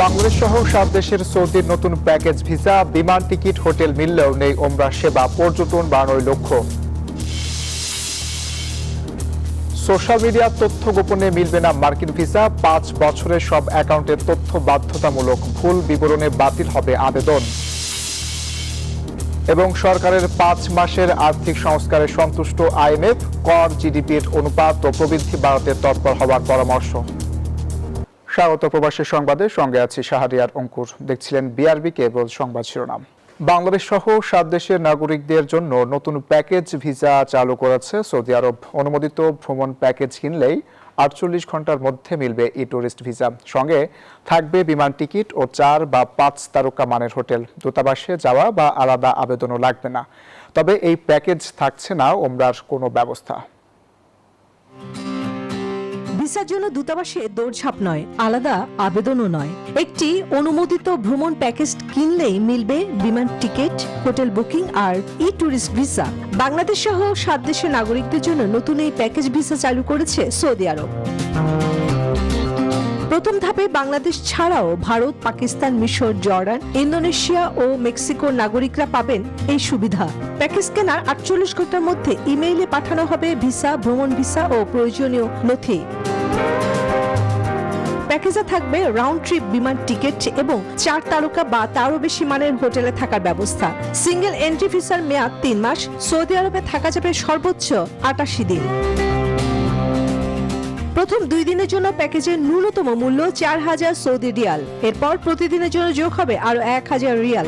বাংলাদেশ সহ 7 দেশের সৌদির নতুন প্যাকেজ ভিসা, বিমান টিকিট, হোটেল মিললেও নেই ওমরা সেবা, পর্যটন বাড়ানোর লক্ষ্য। সোশ্যাল মিডিয়ার তথ্য গোপনে মিলবে না মার্কিন ভিসা, 5 বছরের সব অ্যাকাউন্টের তথ্য বাধ্যতামূলক, ভুল বিবরণে বাতিল হবে আবেদন। এবং সরকারের 5 মাসের আর্থিক সংস্কারে সন্তুষ্ট আইএমএফ, কর জিডিপির অনুপাত ও প্রবৃদ্ধি বাড়াতে তৎপর হওয়ার পরামর্শ। স্বাগত প্রবাসী সংবাদে, সঙ্গে আছি শাহরিয়ার অঙ্কুর। দেখছিলেন বিআরবি কেবল সংবাদ শিরোনাম। বাংলাদেশ সহ 7 দেশের নাগরিকদের জন্য নতুন প্যাকেজ ভিসা চালু করেছে সৌদি আরব। অনুমোদিত ভ্রমণ প্যাকেজ কিনলেই 48 ঘন্টার মধ্যে মিলবে ই টুরিস্ট ভিসা। সঙ্গে থাকবে বিমান টিকিট ও 4 বা 5 তারকা মানের হোটেল। দূতাবাসে যাওয়া বা আলাদা আবেদনও লাগবে না। তবে এই প্যাকেজ থাকছে না ওমরার কোনো ব্যবস্থা। ভিসার জন্য দূতাবাসে দৌড়ঝাঁপ নয়, আলাদা আবেদনও নয়। একটি অনুমোদিত ভ্রমণ প্যাকেজ কিনলেই মিলবে বিমান টিকিট, হোটেল বুকিং আর ই টুরিস্ট ভিসা। বাংলাদেশ সহ 7 দেশের নাগরিকদের জন্য নতুন এই প্যাকেজ ভিসা চালু করেছে সৌদি আরব। প্রথম ধাপে বাংলাদেশ ছাড়াও ভারত, পাকিস্তান, মিশর, জর্ডান, ইন্দোনেশিয়া ও মেক্সিকোর নাগরিকরা পাবেন এই সুবিধা। প্যাকেজ কেনার 48 ঘন্টার মধ্যে ইমেইলে পাঠানো হবে ভিসা, ভ্রমণ ভিসা ও প্রয়োজনীয় নথি। প্যাকেজে থাকবে রাউন্ড ট্রিপ বিমান টিকিট এবং 4 তারকা বা তারও বেশি মানের হোটেলে থাকার ব্যবস্থা। সিঙ্গেল এন্ট্রি ভিসার মেয়াদ 3 মাস। সৌদি আরবে থাকা যাবে সর্বোচ্চ 88 দিন। প্রথম 2 দিনের জন্য প্যাকেজের ন্যূনতম মূল্য 4000 সৌদি রিয়াল। এরপর প্রতিদিনের জন্য যোগ হবে আরো 1000 রিয়াল।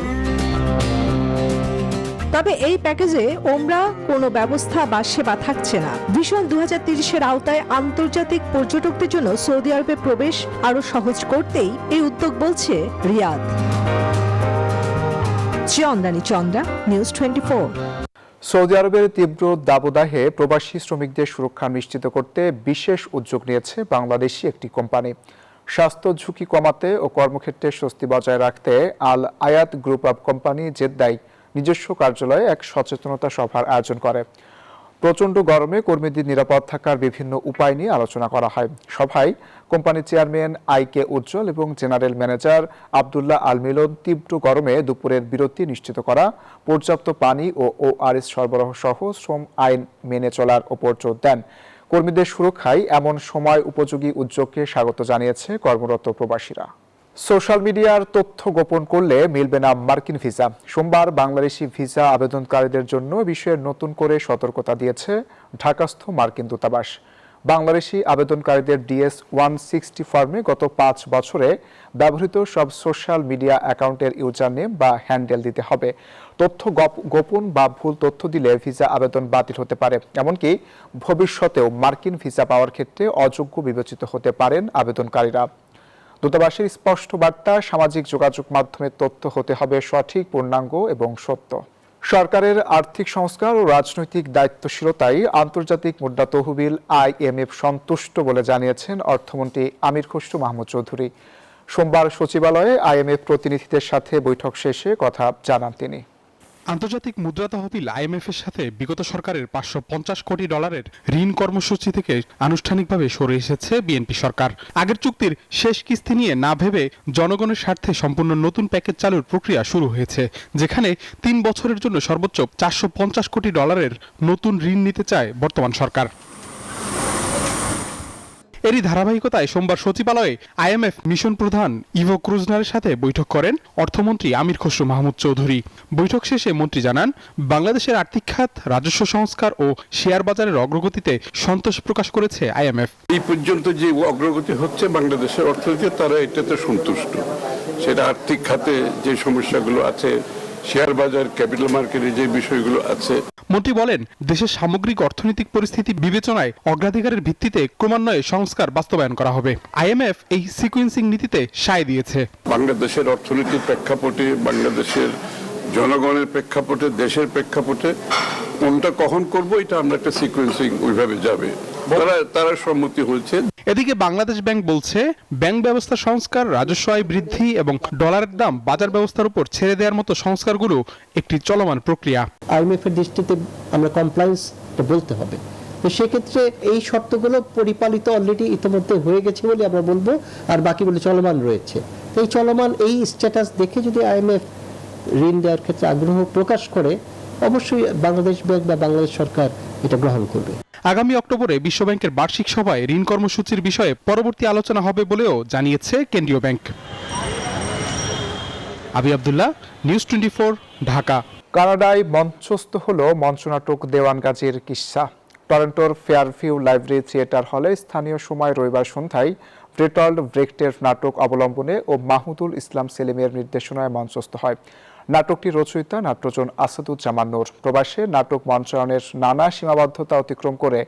তবে এই প্যাকেজে ওমরা কোনো ব্যবস্থা বা সেবা থাকছে না। ভিশন 2030-এর আওতায় আন্তর্জাতিক পর্যটকদের জন্য সৌদি আরবে প্রবেশ আরো সহজ করতেই এই উদ্যোগ, বলছে রিয়াদ। চন্দ্রানী চন্দ্রা, নিউজ 24। সৌদি আরবের তীব্র দাবদাহে প্রবাসী শ্রমিকদের সুরক্ষা নিশ্চিত করতে বিশেষ উদ্যোগ নিয়েছে বাংলাদেশি একটি কোম্পানি। স্বাস্থ্য ঝুঁকি কমাতে ও কর্মক্ষেত্রে স্বস্তি বজায় রাখতে আল আয়াত গ্রুপ অব কোম্পানি জেদ্দায় নিজস্ব কার্যালয়ে এক সচেতনতা সভার আয়োজন করে। প্রচণ্ড গরমে কর্মীদের নিরাপদ থাকার বিভিন্ন উপায় নিয়ে আলোচনা করা হয়। সভায় কোম্পানির চেয়ারম্যান আইকে উজ্জ্বল এবং জেনারেল ম্যানেজার আব্দুল্লাহ আল মিলন তীব্র গরমে দুপুরের বিরতি নিশ্চিত করা, পর্যাপ্ত পানি ও ওআরএস সরবরাহ সহ শ্রম আইন মেনে চলার ওপর জোর দেন। কর্মীদের সুরক্ষায় এমন সময় উপযোগী উদ্যোগকে স্বাগত জানিয়েছে কর্মরত প্রবাসীরা। সোশ্যাল মিডিয়ার তথ্য গোপন করলে মিলবে না মার্কিন ভিসা। সোমবার বাংলাদেশি ভিসা আবেদনকারীদের জন্য বিষয়ে নতুন করে সতর্কতা দিয়েছে ঢাকাস্থ মার্কিন দূতাবাস। বাংলাদেশি আবেদনকারীদের DS-160 ফর্মে গত 5 বছরে ব্যবহৃত সব সোশ্যাল মিডিয়া অ্যাকাউন্টের ইউজার নেম বা হ্যান্ডেল দিতে হবে। তথ্য গোপন বা ভুল তথ্য দিলে ভিসা আবেদন বাতিল হতে পারে। এমনকি ভবিষ্যতেও মার্কিন ভিসা পাওয়ার ক্ষেত্রে অযোগ্য বিবেচিত হতে পারেন আবেদনকারীরা। দূতাবাসের স্পষ্ট বার্তা, সামাজিক যোগাযোগ মাধ্যমের তথ্য হতে হবে সঠিক, পূর্ণাঙ্গ এবং সত্য। সরকারের আর্থিক সংস্কার ও রাজনৈতিক দায়িত্বশীলতায় আন্তর্জাতিক মুদ্রা তহবিল IMF সন্তুষ্ট বলে জানিয়েছেন অর্থমন্ত্রী আমির খসরু মাহমুদ চৌধুরী। সোমবার সচিবালয়ে IMF প্রতিনিধিদের সাথে বৈঠক শেষে কথা জানান তিনি। আন্তর্জাতিক মুদ্রা তহবিল IMF এর সাথে বিগত সরকারের $550 কোটি ঋণ কর্মসূচি থেকে আনুষ্ঠানিকভাবে সরে এসেছে বিএনপি সরকার। আগের চুক্তির শেষ কিস্তি নিয়ে না ভেবে জনগণের স্বার্থে সম্পূর্ণ নতুন প্যাকেজ চালুর প্রক্রিয়া শুরু হয়েছে, যেখানে 3 বছরের জন্য সর্বোচ্চ $450 কোটি নতুন ঋণ নিতে চায় বর্তমান সরকার। এরই ধারাবাহিকতায় সোমবার সচিবালয়ে IMF মিশন প্রধান ইভো ক্রুজনারের সাথে বৈঠক করেন অর্থমন্ত্রী আমির খসরু মাহমুদ চৌধুরী। বৈঠক শেষে মন্ত্রী জানান, বাংলাদেশের আর্থিক খাত, রাজস্ব সংস্কার ও শেয়ার বাজারের অগ্রগতিতে সন্তোষ প্রকাশ করেছে IMF। এই পর্যন্ত যে অগ্রগতি হচ্ছে বাংলাদেশের অর্থনীতি, তারা এটাতে সন্তুষ্ট। সেটা আর্থিক খাতে যে সমস্যাগুলো আছে, শেয়ার বাজার, ক্যাপিটাল মার্কেটে যে বিষয়গুলো আছে। মন্ত্রী বলেন, দেশের সামগ্রিক অর্থনৈতিক পরিস্থিতি বিবেচনায় অগ্রাধিকারের ভিত্তিতে ক্রমান্বয়ে সংস্কার বাস্তবায়ন করা হবে। IMF এই সিকুয়েন্সিং নীতিতে সায় দিয়েছে। বাংলাদেশের অর্থনীতির প্রেক্ষাপটে, বাংলাদেশের জনগণের প্রেক্ষাপটে, দেশের প্রেক্ষাপটে কোনটা কখন করব, এটা আমরা একটা সিকুয়েন্সিং ওইভাবে যাবে, তারা সম্মতি হয়েছে। এদিকে বাংলাদেশ ব্যাংক বলছে, ব্যাংক ব্যবস্থা সংস্কার, রাজস্ব আয় বৃদ্ধি এবং ডলারের দাম বাজার ব্যবস্থার উপর ছেড়ে দেওয়ার মতো সংস্কারগুলো একটি চলমান প্রক্রিয়া। IMF এর দৃষ্টিতে আমরা কমপ্লায়েন্স বলতে হবে, তো সেক্ষেত্রে এই শর্তগুলো পরিপালিত অলরেডি ইতিমধ্যে হয়ে গেছে বলে আমরা বলবো, আর বাকিগুলো চলমান রয়েছে। তো এই চলমান এই স্ট্যাটাস দেখে যদি IMF ঋণ দেওয়ার ক্ষেত্রে আগ্রহ প্রকাশ করে, অবশ্যই বাংলাদেশ ব্যাংক বা বাংলাদেশ সরকার এটা গ্রহণ করবে। আগামী অক্টোবরে বিশ্বব্যাংকের বার্ষিক সভায় ঋণ কর্মসূচির বিষয়ে পরবর্তী আলোচনা হবে বলেও জানিয়েছে কেন্দ্রীয় ব্যাংক। আবি আব্দুল্লাহ, নিউজ 24, ঢাকা। কানাডায় মঞ্চস্থ হল মঞ্চনাটক দেওয়ান গাজীর কিস্সা। টরন্টোর ফেয়ারভিউ লাইব্রেরি থিয়েটার হলে স্থানীয় সময় রবিবার সন্ধ্যায় ব্রেটল্ড ব্রেক্টের নাটক অবলম্বনে ও মাহমুদুল ইসলাম সেলিমের নির্দেশনায় মঞ্চস্থ হয়। নাটকটির রচয়িতা নাট্যজন আসাদুজ্জামান নূর। প্রবাসে নাটক মঞ্চায়নের নানা সীমাবদ্ধতা অতিক্রম করে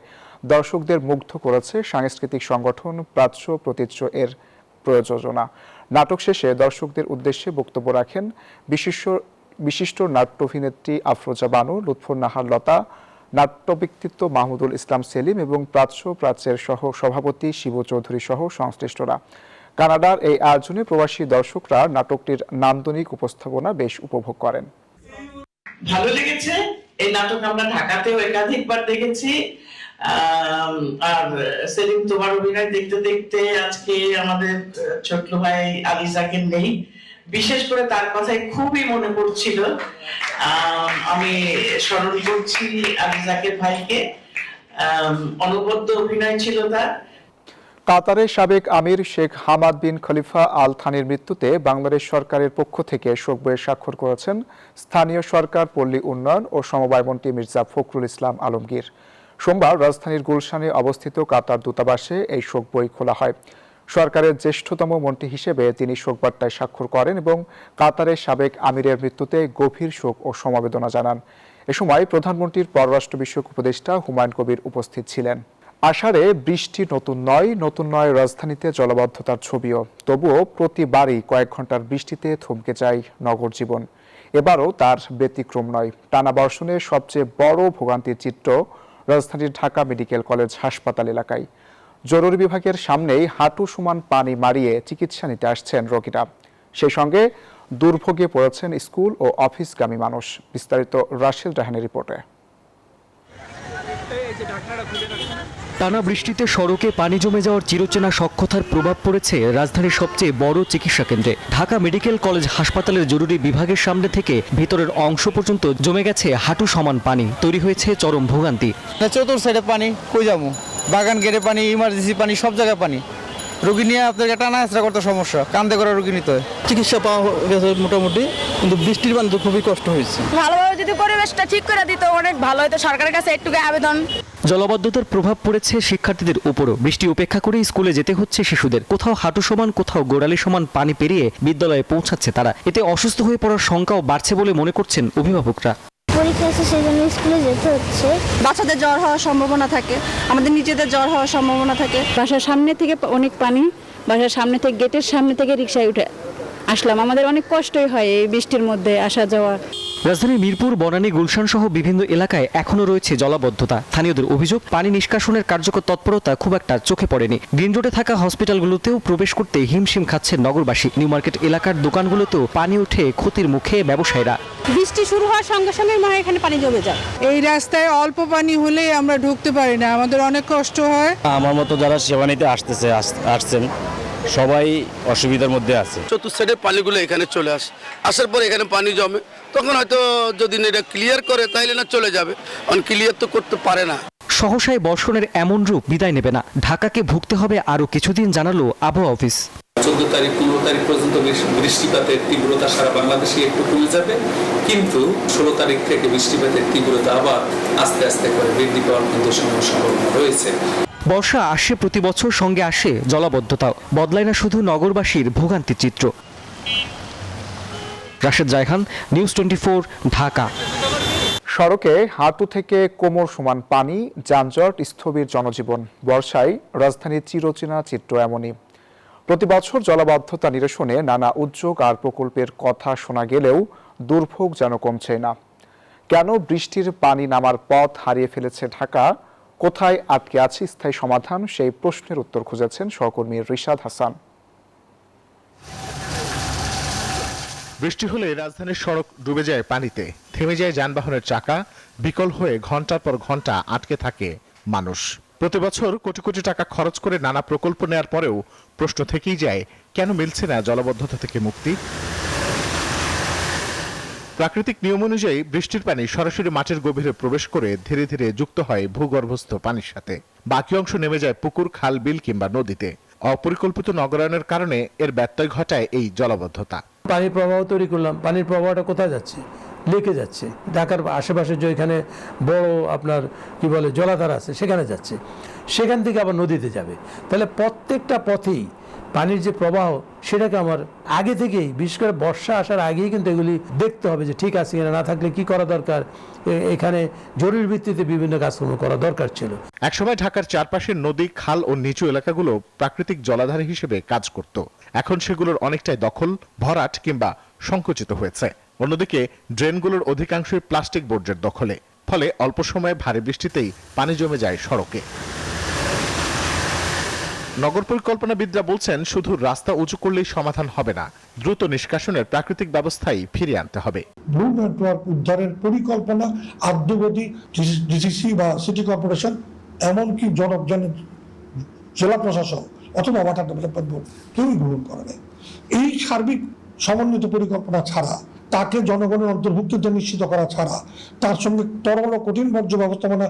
দর্শকদের মুগ্ধ করেছে সাংস্কৃতিক সংগঠন প্রাচ্য প্রতীচ্য এর প্রযোজনা। নাটক শেষে দর্শকদের উদ্দেশ্যে বক্তব্য রাখেন বিশিষ্ট নাট্যাভিনেত্রী আফরোজা বানু, লুৎফর নাহার লতা, নাট্য ব্যক্তিত্ব মাহমুদুল ইসলাম সেলিম এবং প্রাচ্যের সহ সভাপতি শিবু চৌধুরী সহ সংশ্লিষ্টরা। কানাডার এই আয়োজনে প্রবাসী দর্শকরা নাটকটির নান্দনিক উপস্থাপনা বেশ উপভোগ করেন। ভালো লেগেছে। এই নাটক আমরা ঢাকাতেও একাধিকবার দেখেছি। আর সেলিম, তোমার অভিনয় দেখতে দেখতে আজকে আমাদের ছোট্ট ভাই আলী জাকির নেই, বিশেষ করে তার কথাই খুবই মনে পড়ছিল। আমি স্মরণ করছি আলী জাকির ভাইকে, অনবদ্য অভিনয় ছিল তার। কাতারের সাবেক আমির শেখ হামাদ বিন খলিফা আল থানির মৃত্যুতে বাংলাদেশ সরকারের পক্ষ থেকে শোক বইয়ে স্বাক্ষর করেছেন স্থানীয় সরকার, পল্লী উন্নয়ন ও সমবায় মন্ত্রী মির্জা ফখরুল ইসলাম আলমগীর। সোমবার রাজধানীর গুলশানে অবস্থিত কাতার দূতাবাসে এই শোক বই খোলা হয়। সরকারের জ্যেষ্ঠতম মন্ত্রী হিসেবে তিনি শোকবার্তায় স্বাক্ষর করেন এবং কাতারের সাবেক আমিরের মৃত্যুতে গভীর শোক ও সমবেদনা জানান। এ সময় প্রধানমন্ত্রীর পররাষ্ট্র বিষয়ক উপদেষ্টা হুমায়ুন কবির উপস্থিত ছিলেন। আষাঢ়ে বৃষ্টি নতুন নয় রাজধানীতে জলাবদ্ধতার ছবিও। তবুও প্রতিবারই কয়েক ঘন্টার বৃষ্টিতে থমকে যায় নগর জীবন। এবারও তার ব্যতিক্রম নয়। টানা বর্ষণে সবচেয়ে বড় ভোগান্তির চিত্র রাজধানীর ঢাকা মেডিকেল কলেজ হাসপাতাল এলাকায়। জরুরি বিভাগের সামনেই হাঁটু সমান পানি মারিয়ে চিকিৎসা নিতে আসছেন রোগীরা। সেই সঙ্গে দুর্ভোগে পড়েছেন স্কুল ও অফিসগামী মানুষ। বিস্তারিত রাশেদ রাহানের রিপোর্টে। টানা বৃষ্টিতে সড়কে পানি জমে যাওয়ার চিরচেনা সখ্যতার প্রভাব পড়েছে রাজধানীর সবচেয়ে বড় চিকিৎসা কেন্দ্রে। ঢাকা মেডিকেল কলেজ হাসপাতালের জরুরি বিভাগের সামনে থেকে ভেতরের অংশ পর্যন্ত জমে গেছে হাঁটু সমান পানি। তৈরি হয়েছে চরম ভোগান্তি। চতুর্থ সাইডে পানি, কই যাবো, বাগান গেটে পানি, ইমার্জেন্সি পানি, সব জায়গায় পানি। রোগী নিয়ে আপনাকে টানা হেঁচড়া করতে সমস্যা, কান্দে করে রোগী নিতে হয়। চিকিৎসা পাওয়া গেছে মোটামুটি, কিন্তু বৃষ্টির পানিতে খুবই কষ্ট হয়েছে। ভালোভাবে যদি পরিবেশটা ঠিক করে দিত অনেক ভালো হতো। সরকারের কাছে একটু আবেদন। জলাবদ্ধতার প্রভাব পড়েছে শিক্ষার্থীদের উপরও। বৃষ্টি উপেক্ষা করে স্কুলে যেতে হচ্ছে শিশুদের। কোথাও হাঁটু সমান, কোথাও গোড়ালি সমান পানি পেরিয়ে বিদ্যালয়ে পৌঁছাচ্ছে তারা। এতে অসুস্থ হয়ে পড়ার সংখ্যাও বাড়ছে বলে মনে করছেন অভিভাবকরা। পরীক্ষা আছে, সেই জন্য স্কুলে যেতে হচ্ছে। বাচ্চাদের জ্বর হওয়ার সম্ভাবনা থাকে, আমাদের নিজেদের জ্বর হওয়ার সম্ভাবনা থাকে। বাসার সামনে থেকে অনেক পানি, বাসার সামনে থেকে গেটের সামনে থেকে রিকশায় উঠে আসলাম। আমাদের অনেক কষ্টই হয় এই বৃষ্টির মধ্যে আসা যাওয়া। রাজধানীর মিরপুর, বনানী, গুলশান সহ বিভিন্ন এলাকায় এখনো রয়েছে জলাবদ্ধতা। স্থানীয়দের অভিযোগ, পানি নিষ্কাশনের কার্যকর তৎপরতা খুব একটা চোখে পড়েনি। গ্রিন রোডে থাকা হসপিটালগুলোতেও প্রবেশ করতে হিমশিম খাচ্ছেন নগরবাসী। নিউ মার্কেট এলাকার দোকানগুলোতেও পানি উঠে ক্ষতির মুখে ব্যবসায়ীরা। বৃষ্টি শুরু হওয়ার সঙ্গে সঙ্গে মনে হয় এখানে পানি জমে যায়। এই রাস্তায় অল্প পানি হলেই আমরা ঢুকতে পারি না, আমাদের অনেক কষ্ট হয়। আমার মতো যারা সেবা নিতে আসছেন সবাই অসুবিধার মধ্যে আছে। চতুর্থ সাইডের পানিগুলো এখানে চলে আসার পর এখানে পানি জমে, তখন হয়তো যদি এটা ক্লিয়ার করে তাইলে না চলে যাবে, কারণ ক্লিয়ার তো করতে পারে না। সহসায় বর্ষণের এমন রূপ বিদায় নেবে না। ঢাকাকে ভুগতে হবে আরও কিছুদিন, জানালো আবহাওয়া অফিস। 14 তারিখ 15 তারিখ পর্যন্ত বৃষ্টিপাতের তীব্রতা সারা বাংলাদেশে একটু কমে যাবে, কিন্তু 16 তারিখ থেকে বৃষ্টিপাতের তীব্রতা আবার আস্তে আস্তে করে বৃদ্ধি পাওয়ার কিন্তু সম্ভাবনা রয়েছে। বর্ষা আসে প্রতি বছর, সঙ্গে আসে জলাবদ্ধতাও। বদলায় না শুধু নগরবাসীর ভোগান্তির চিত্র। রাশেদ জায়খান, নিউজ 24, ঢাকা। সড়কে হাঁটু থেকে কোমর সমান পানি, যানজট, স্থবির জনজীবন। বর্ষায় রাজধানীর চিরচেনা চিত্র এমনই। প্রতি বছর জলাবদ্ধতা নিরসনে নানা উদ্যোগ আর প্রকল্পের কথা শোনা গেলেও দুর্ভোগ যেন কমছে না। কেন বৃষ্টির পানি নামার পথ হারিয়ে ফেলেছে ঢাকা? কোথায় আটকে আছে স্থায়ী সমাধান? সেই প্রশ্নের উত্তর খুঁজেছেন সহকর্মী রিশাদ হাসান। বৃষ্টি হলে রাজধানীর সড়ক ডুবে যায় পানিতে, থেমে যায় যানবাহনের চাকা, বিকল হয়ে ঘন্টার পর ঘন্টা আটকে থাকে মানুষ। প্রতি বছর কোটি কোটি টাকা খরচ করে নানা প্রকল্প নেয়ার পরেও প্রশ্ন থেকেই যায়, কেন মিলছে না জলাবদ্ধতা থেকে মুক্তি? প্রাকৃতিক নিয়ম অনুযায়ী বৃষ্টির পানি সরাসরি মাটির গভীরে প্রবেশ করে ধীরে ধীরে যুক্ত হয় ভূগর্ভস্থ পানির সাথে। বাকি অংশ নেমে যায় পুকুর, খাল, বিল কিংবা নদীতে। অপরিকল্পিত নগরায়নের কারণে এর ব্যত্যয় ঘটায় এই জলাবদ্ধতা। পানির প্রবাহ তৈরি করলাম, পানির প্রবাহটা কোথায় যাচ্ছে? লেকে যাচ্ছে। ঢাকার আশেপাশে যে এখানে বড় আপনার কি বলে জলাধার আছে সেখানে যাচ্ছে, সেখান থেকে আবার নদীতে যাবে। তাহলে প্রত্যেকটা পথেই পানির যে প্রবাহ সেটাকে আমার আগে থেকেই, বিশেষ করে বর্ষা আসার আগেই কিন্তু এগুলি দেখতে হবে যে ঠিক আছে কিনা, না থাকলে কি করা দরকার। এখানে জরুরি ভিত্তিতে বিভিন্ন কাজকর্ম করা দরকার ছিল। একসময় ঢাকার চারপাশের নদী, খাল ও নিচু এলাকাগুলো প্রাকৃতিক জলাধার হিসেবে কাজ করত। এখন সেগুলোর অনেকটাই দখল, ভরাট কিংবা সংকুচিত হয়েছে। অন্যদিকে ড্রেনগুলোর অধিকাংশই প্লাস্টিক বর্জ্যের দখলে। ফলে অল্প সময়ে ভারী বৃষ্টিতেই পানি জমে যায় সড়কে। নগর পরিকল্পনাবিদরা বলছেন, শুধু রাস্তা উঁচু করলেই সমাধান হবে না, দ্রুত নিষ্কাশনের প্রাকৃতিক ব্যবস্থাই ফিরিয়ে আনতে হবে। ব্লু নেটওয়ার্ক উদ্ধারের পরিকল্পনা আদ্যবধি ডিসিসি বা সিটি কর্পোরেশন, এমনকি জেলা প্রশাসন অথবা ওয়াটার ডেভেলপমেন্ট বোর্ড কেউই গ্রহণ করে নাই। এই সার্বিক সমন্বিত পরিকল্পনা ছাড়া, তাকে জনগণের অন্তর্ভুক্তিতে নিশ্চিত করা ছাড়া, তার সঙ্গে তরল ও কঠিন বর্জ্য ব্যবস্থাপনা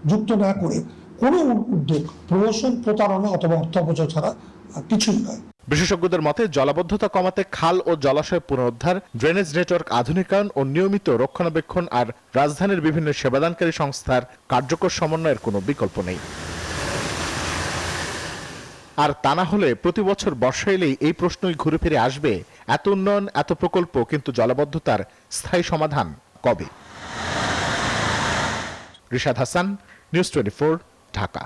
যুক্ত না করে কোনো উদ্যোগ প্রহসন, প্রতারণা অথবা অর্থ অপচয় ছাড়া কিছুই নয়। বিশেষজ্ঞদের মতে জলাবদ্ধতা কমাতে খাল ও জলাশয় পুনরুদ্ধার, ড্রেনেজ নেটওয়ার্ক আধুনিকায়ন ও নিয়মিত রক্ষণাবেক্ষণ আর রাজধানীর বিভিন্ন সেবাদানকারী সংস্থার কার্যকর সমন্বয়ের কোনো বিকল্প নেই। আর তা না হলে প্রতি বছর বর্ষা এলেই এই প্রশ্নই ঘুরে ফিরে আসবে, এত উন্নয়ন, এত প্রকল্প, কিন্তু জলাবদ্ধতার স্থায়ী সমাধান কবে? রিশাদ হাসান, নিউজ 24, ঢাকা।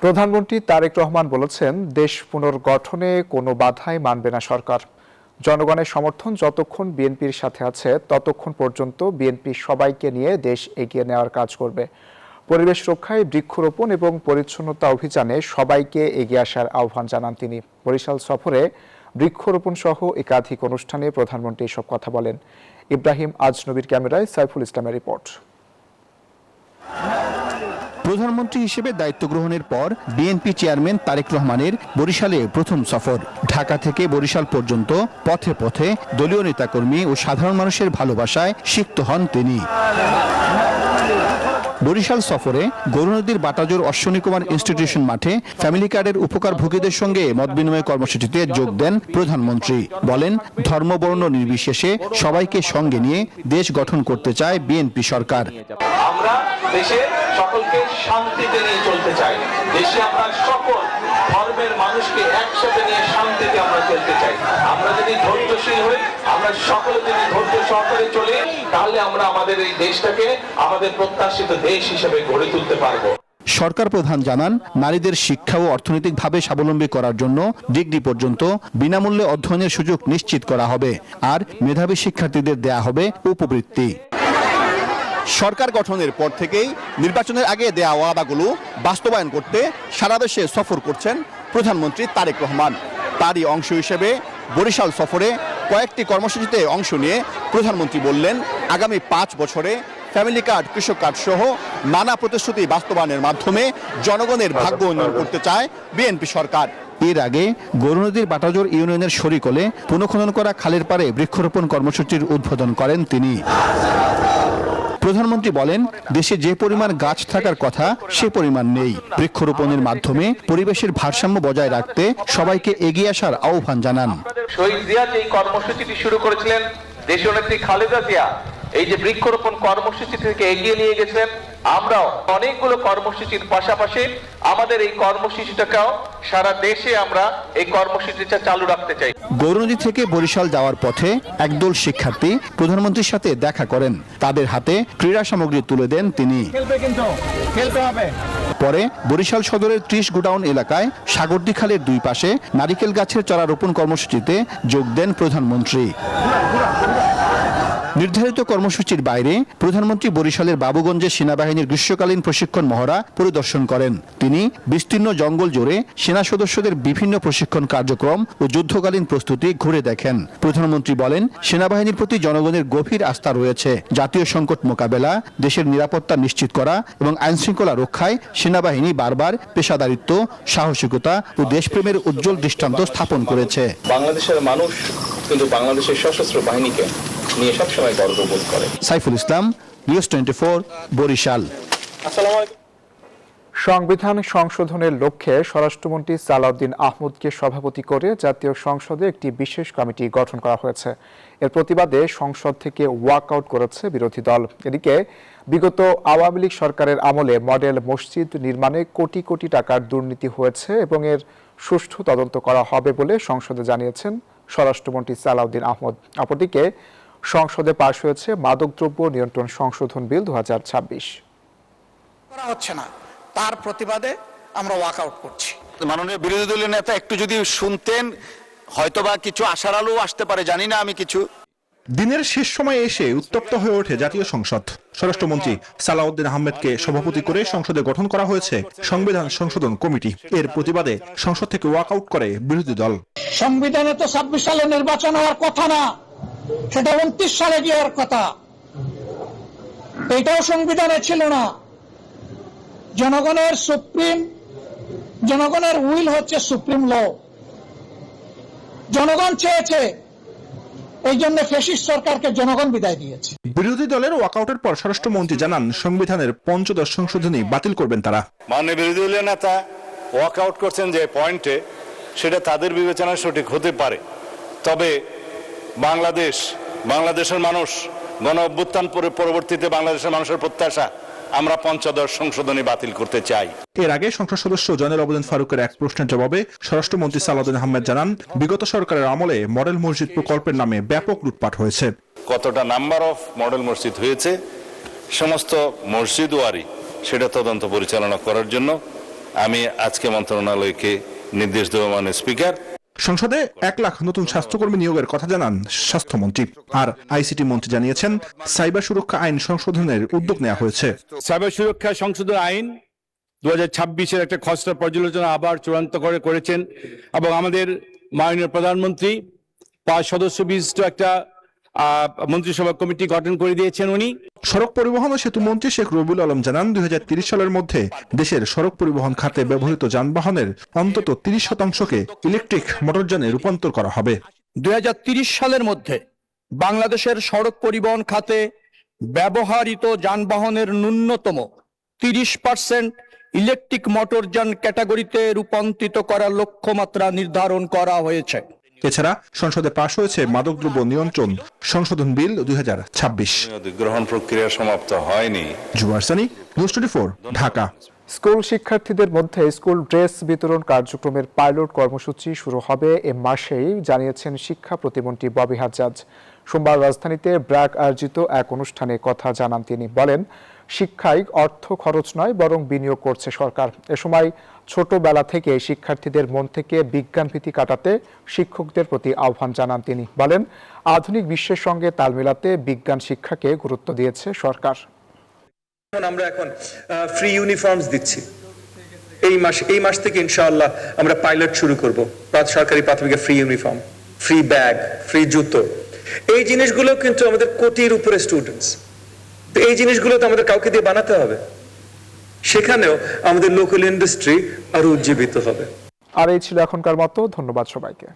প্রধানমন্ত্রী তারেক রহমান বলেছেন, দেশ পুনর্গঠনে কোনো বাধাই মানবে না সরকার। জনগণের সমর্থন যতক্ষণ বিএনপির সাথে আছে ততক্ষণ পর্যন্ত বিএনপি সবাইকে নিয়ে দেশ এগিয়ে নেওয়ার কাজ করবে। পরিবেশ রক্ষায় বৃক্ষরোপণ এবং পরিচ্ছন্নতা অভিযানে সবাইকে এগিয়ে আসার আহ্বান জানান তিনি। বরিশাল সফরে বৃক্ষরোপণ সহ একাধিক অনুষ্ঠানে প্রধানমন্ত্রী এসব কথা বলেন। ইব্রাহিম আজনবীর ক্যামেরায় সাইফুল ইসলামের রিপোর্ট। প্রধানমন্ত্রী হিসেবে দায়িত্ব গ্রহণের পর বিএনপি চেয়ারম্যান তারেক রহমানের বরিশালে প্রথম সফর। ঢাকা থেকে বরিশাল পর্যন্ত পথে পথে দলীয় নেতাকর্মী ও সাধারণ মানুষের ভালোবাসায় সিক্ত হন তিনি। বরিশাল সফরে গৌরনদীর বাটাজোর অশ্বনী কুমার ইনস্টিটিউশন মাঠে ফ্যামিলি কার্ডের উপকারভোগীদের সঙ্গে মত বিনিময় কর্মসূচিতে যোগ দেন প্রধানমন্ত্রী। বলেন, ধর্মবর্ণ নির্বিশেষে সবাইকে সঙ্গে নিয়ে দেশ গঠন করতে চায় বিএনপি সরকার। আমরা দেশে সকলকে শান্তিতে নিয়ে চলতে চাই। দেশে আমরা সকল ধর্মের মানুষকে একসাথে নিয়ে শান্তিতে আমরা চলতে চাই। আমরা যদি ধৈর্যশীল হই, আমরা সকলে যদি ধৈর্য সহকারে চলি, তাহলে আমরা আমাদের এই দেশটাকে আমাদের প্রত্যাশিত দেশ হিসেবে গড়ে তুলতে পারবো। সরকার প্রধান জানান, নারীদের শিক্ষা ও অর্থনৈতিকভাবে স্বাবলম্বী করার জন্য ডিগ্রি পর্যন্ত বিনামূল্যে অধ্যয়নের সুযোগ নিশ্চিত করা হবে, আর মেধাবী শিক্ষার্থীদের দেয়া হবে উপবৃত্তি। সরকার গঠনের পর থেকেই নির্বাচনের আগে দেয়া ওয়াদাগুলো বাস্তবায়ন করতে সারা দেশে সফর করছেন প্রধানমন্ত্রী তারেক রহমান। তারই অংশ হিসেবে বরিশাল সফরে কয়েকটি কর্মসূচিতে অংশ নিয়ে প্রধানমন্ত্রী বললেন, আগামী 5 বছরে ফ্যামিলি কার্ড, কৃষক কার্ড সহ নানা প্রতিশ্রুতি বাস্তবায়নের মাধ্যমে জনগণের ভাগ্য উন্নয়ন করতে চায় বিএনপি সরকার। এর আগে গৌরনদীর বাটাজোর ইউনিয়নের শরীকলে পুনঃখনন করা খালের পাড়ে বৃক্ষরোপণ কর্মসূচির উদ্বোধন করেন তিনি। প্রধানমন্ত্রী বলেন, দেশে যে পরিমাণ গাছ থাকার কথা সে পরিমাণ নেই। বৃক্ষরোপণের মাধ্যমে পরিবেশের ভারসাম্য বজায় রাখতে সবাইকে এগিয়ে আসার আহ্বান জানান। শহীদ জিয়া যে কর্মসূচিটি শুরু করেছিলেন, দেশীয় নেত্রী খালেদা জিয়া এই যে বৃক্ষরোপণ কর্মসূচি থেকে এগিয়ে নিয়ে গেছেন, আমরাও অনেকগুলো কর্মসূচির পাশাপাশি আমাদের এই কর্মসূচিটাকেও সারা দেশে আমরা এই কর্মসূচিটা চালু রাখতে চাই। গৌরনদী থেকে বরিশাল যাওয়ার পথে একদল শিক্ষার্থী প্রধানমন্ত্রীর সাথে দেখা করেন। তাদের হাতে ক্রীড়া সামগ্রী তুলে দেন তিনি। পরে বরিশাল সদরের 30 গোডাউন এলাকায় সাগরদী খালের দুই পাশে নারিকেল গাছের চারা রোপণ কর্মসূচিতে যোগ দেন প্রধানমন্ত্রী। নির্ধারিত কর্মসূচির বাইরে প্রধানমন্ত্রী বরিশালের বাবুগঞ্জে সেনাবাহিনীর গ্রীষ্মকালীন প্রশিক্ষণ মহড়া পরিদর্শন করেন। তিনি বিস্তীর্ণ জঙ্গল জুড়ে সেনা সদস্যদের বিভিন্ন প্রশিক্ষণ কার্যক্রম ও যুদ্ধকালীন প্রস্তুতি ঘুরে দেখেন। প্রধানমন্ত্রী বলেন, সেনাবাহিনীর প্রতি জনগণের গভীর আস্থা রয়েছে। জাতীয় সংকট মোকাবেলা, দেশের নিরাপত্তা নিশ্চিত করা এবং আইনশৃঙ্খলা রক্ষায় সেনাবাহিনী বারবার পেশাদারিত্ব, সাহসিকতা ও দেশপ্রেমের উজ্জ্বল দৃষ্টান্ত স্থাপন করেছে। বাংলাদেশের মানুষ কিন্তু বাংলাদেশের সশস্ত্র বাহিনীকে নিয়ে সবসময় গর্ববোধ করে। সাইফুল ইসলাম, নিউজ 24, বরিশাল। সংবিধান সংশোধনের লক্ষ্যে স্বরাষ্ট্রমন্ত্রী সালাউদ্দিন আহমদকে সভাপতি করে জাতীয় সংসদে একটি বিশেষ কমিটি গঠন করা হয়েছে। এর প্রতিবাদে সংসদ থেকে ওয়াকআউট করেছে বিরোধী দল। এদিকে বিগত আওয়ামী লীগ সরকারের আমলে মডেল মসজিদ নির্মাণে কোটি কোটি টাকার দুর্নীতি হয়েছে এবং এর সুষ্ঠু তদন্ত করা হবে বলে সংসদে জানিয়েছেন স্বরাষ্ট্রমন্ত্রী সালাউদ্দিন আহমদ। অপরদিকে সংসদে পাশ হয়েছে মাদকদ্রব্য নিয়ন্ত্রণ সংশোধন বিল 2026। করা হচ্ছে না, তার প্রতিবাদে আমরা ওয়াকআউট করছি। মাননীয় বিরোধী দলীয় নেতা একটু যদি শুনতেন, হয়তোবা কিছু আশার আলো আসতে পারে, জানি না আমি কিছু। দিনের শেষ সময়ে এসে উত্তপ্ত হয়ে ওঠে জাতীয় সংসদ। স্বরাষ্ট্রমন্ত্রী সালাউদ্দিন আহমেদকে সভাপতি করে সংসদে গঠন করা হয়েছে সংবিধান সংশোধন কমিটি। এর প্রতিবাদে সংসদ থেকে ওয়াকআউট করে বিরোধী দল। সংবিধানে তো 26 সালে নির্বাচন হওয়ার কথা না, সেটা 29 সালে গিয়ে কথা। এটাও সংবিধানে ছিল না। জনগণের উইল হচ্ছে সুপ্রিম ল। জনগণ চেয়েছে, এই জন্য ফ্যাসিস্ট সরকারকে জনগণ বিদায় দিয়েছে। বিরোধী দলের ওয়াকআউটের পর স্বরাষ্ট্রমন্ত্রী জানান, সংবিধানের 15 সংশোধনী বাতিল করবেন তারা। মাননীয় বিরোধী দলীয় নেতা ওয়াকআউট করছেন যে পয়েন্টে, সেটা তাদের বিবেচনায় সঠিক হতে পারে, তবে বাংলাদেশের মানুষ গণ অভ্যুত্থান পরবর্তীতে বাংলাদেশের মানুষের প্রত্যাশা, আমরা 15 সংশোধনী বাতিল করতে চাই। এর আগে সংসদ সদস্য জয়নুল আবেদিন ফারুকের এক প্রশ্নের জবাবে স্বরাষ্ট্রমন্ত্রী সালাউদ্দিন আহমেদ জানান, বিগত সরকারের আমলে মডেল মসজিদ প্রকল্পের নামে ব্যাপক লুটপাট হয়েছে। কতটা নাম্বার অফ মডেল মসজিদ হয়েছে, সমস্ত মসজিদ ওয়ারি সেটা তদন্ত পরিচালনা করার জন্য আমি আজকে মন্ত্রণালয়কে নির্দেশ দেব। মাননীয় স্পিকার, সংসদে 1 লাখ নতুন স্বাস্থ্যকর্মী নিয়োগের কথা জানান স্বাস্থ্যমন্ত্রী। আর আইসিটি মন্ত্রী জানিয়েছেন, সাইবার সুরক্ষা আইন সংশোধনের উদ্যোগ নেওয়া হয়েছে। সাইবার সুরক্ষা সংশোধন আইন 2026-এর একটা খসড়া পর্যালোচনা আবার চূড়ান্ত করেছেন এবং আমাদের মাননীয় প্রধানমন্ত্রী 5 সদস্য বিশিষ্ট একটা মন্ত্রিসভা কমিটি গঠন করে দিয়েছেন উনি। সড়ক পরিবহন ও সেতু মন্ত্রী শেখ রবিউল আলম জানান, 2030 সালের মধ্যে দেশের সড়ক পরিবহন খাতে ব্যবহৃত যানবাহনের অন্তত 30%কে ইলেকট্রিক মোটরযানে রূপান্তর করা হবে। 2030 সালের মধ্যে বাংলাদেশের সড়ক পরিবহন খাতে ব্যবহৃত যানবাহনের ন্যূনতম 30% ইলেকট্রিক মোটরযান ক্যাটাগরিতে রূপান্তরিত করার লক্ষ্যমাত্রা নির্ধারণ করা হয়েছে। এছাড়া সংসদে পাশ হয়েছে মাদকদ্রব্য নিয়ন্ত্রণ সংশোধন বিল 2026। গ্রহণ প্রক্রিয়া সমাপ্ত হয়নি। জুবার সানি, নিউজ 24, ঢাকা। স্কুল শিক্ষার্থীদের মধ্যে স্কুল ড্রেস বিতরণ কার্যক্রমের পাইলট কর্মসূচি শুরু হবে এ মাসেই, জানিয়েছেন শিক্ষা প্রতিমন্ত্রী ববি হাজ্জাজ। সোমবার রাজধানীতে ব্র্যাক আয়োজিত এক অনুষ্ঠানে কথা জানান তিনি। বলেন, শিক্ষায় অর্থ খরচ নয়, বরং বিনিয়োগ করছে সরকার। এ সময় ছোটবেলা থেকে শিক্ষার্থীদের মন থেকে বিজ্ঞান ভীতি কাটাতে শিক্ষকদের প্রতি আহ্বান জানান তিনি। বলেন, আধুনিক বিশ্বের সঙ্গে তাল মেলাতে বিজ্ঞান শিক্ষাকে গুরুত্ব দিয়েছে সরকার। আমরা এখন ফ্রি ইউনিফর্মস দিচ্ছি। এই মাস থেকে ইনশাআল্লাহ আমরা পাইলট শুরু করব। সরকারি প্রাথমিক free uniform, free bag, free জুতো। এই জিনিসগুলো কিন্তু আমাদের কোটির উপরে স্টুডেন্টস, তো এই জিনিসগুলো তো আমাদের কাউকে দিয়ে বানাতে হবে। সেখানেও আমাদের লোকাল ইন্ডাস্ট্রি আরো উজ্জীবিত হবে। আর এই ছিল এখনকার মতো। ধন্যবাদ সবাইকে।